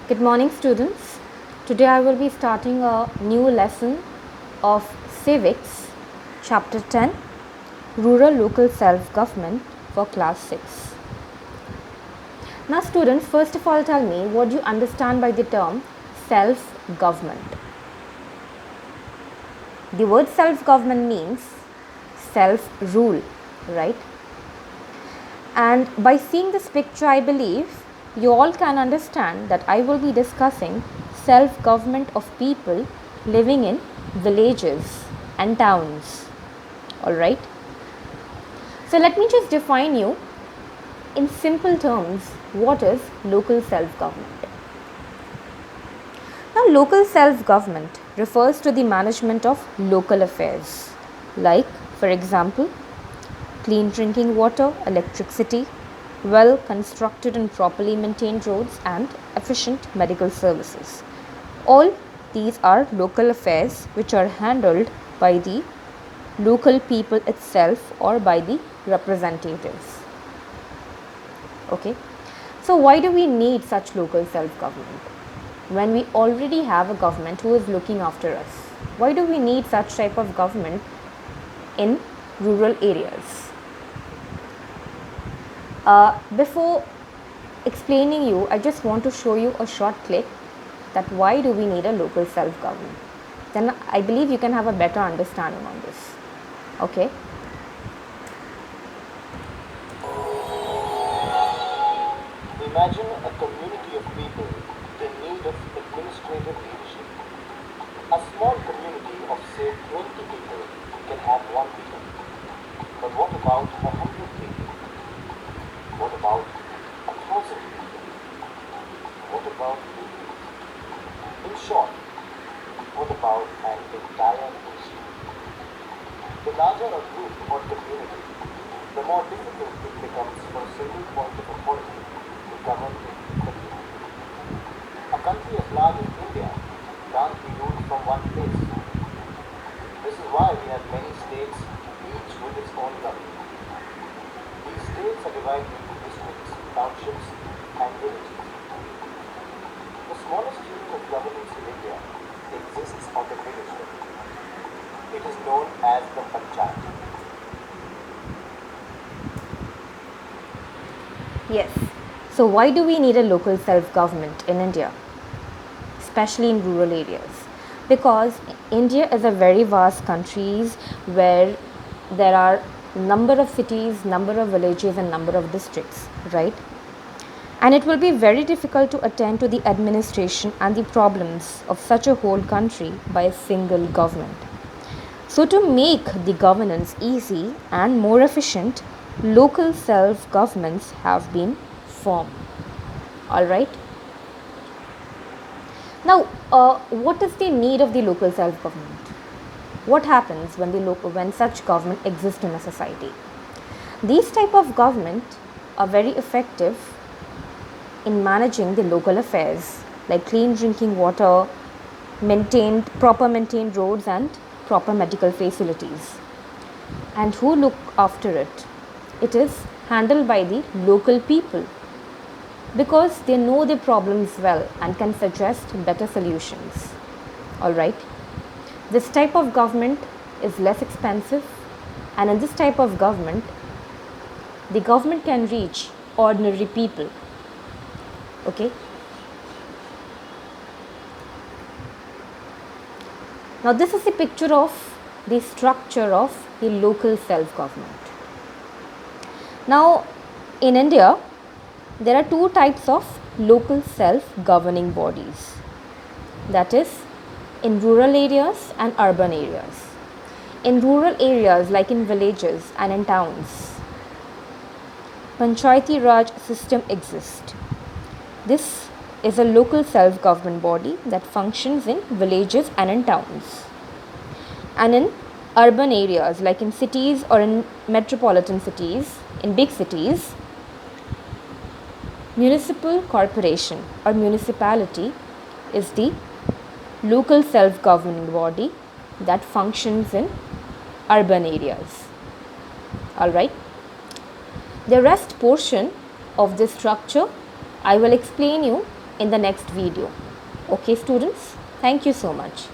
Good morning, students. Today I will be starting a new lesson of Civics, Chapter 10, Rural Local Self-Government for Class 6. Now, students, first of all, tell me what do you understand by the term self-government? The word self-government means self-rule, right? And by seeing this picture, I believe you all can understand that I will be discussing self-government of people living in villages and towns. Alright. So let me just define you in simple terms what is local self-government. Now, local self-government refers to the management of local affairs like, for example, clean drinking water, electricity, well constructed and properly maintained roads, and efficient medical services. All these are local affairs which are handled by the local people itself or by the representatives. Okay, so why do we need such local self-government when we already have a government who is looking after us? Why do we need such type of government in rural areas? Before explaining you, I just want to show you a short clip that why do we need a local self-government. Then I believe you can have a better understanding on this. Okay. Imagine a community of people in need of administrative leadership. A small community of say 20 people can have one leader. But what about 100 people? What about 1,000 people? What about millions? In short, what about an entire nation? The larger a group or community, the more difficult it becomes for a single point of authority to govern it quickly. A country as large as India can't be ruled from one place. This is why we have many states, each with its own government. These states are divided into districts, townships, and villages. The smallest unit of governance in India exists on the village level. It is known as the panchayat. Yes. So why do we need a local self-government in India, especially in rural areas? Because India is a very vast country where there are number of cities, number of villages, and number of districts, right? And it will be very difficult to attend to the administration and the problems of such a whole country by a single government. So to make the governance easy and more efficient, local self-governments have been formed. All right. Now, what is the need of the local self-government? What happens when such government exists in a society? These type of government are very effective in managing the local affairs like clean drinking water, proper maintained roads, and proper medical facilities. And who look after it? It is handled by the local people because they know their problems well and can suggest better solutions. All right. This type of government is less expensive, and in this type of government, the government can reach ordinary people. Okay. Now, this is a picture of the structure of the local self-government. Now, in India, there are two types of local self-governing bodies. That is, in rural areas and urban areas. In rural areas like in villages and in towns, Panchayati Raj system exists. This is a local self-government body that functions in villages and in towns. And in urban areas like in cities or in metropolitan cities, in big cities, municipal corporation or municipality is the local self-governing body that functions in urban areas. All right. The rest portion of this structure I will explain you in the next video. Okay students, thank you so much.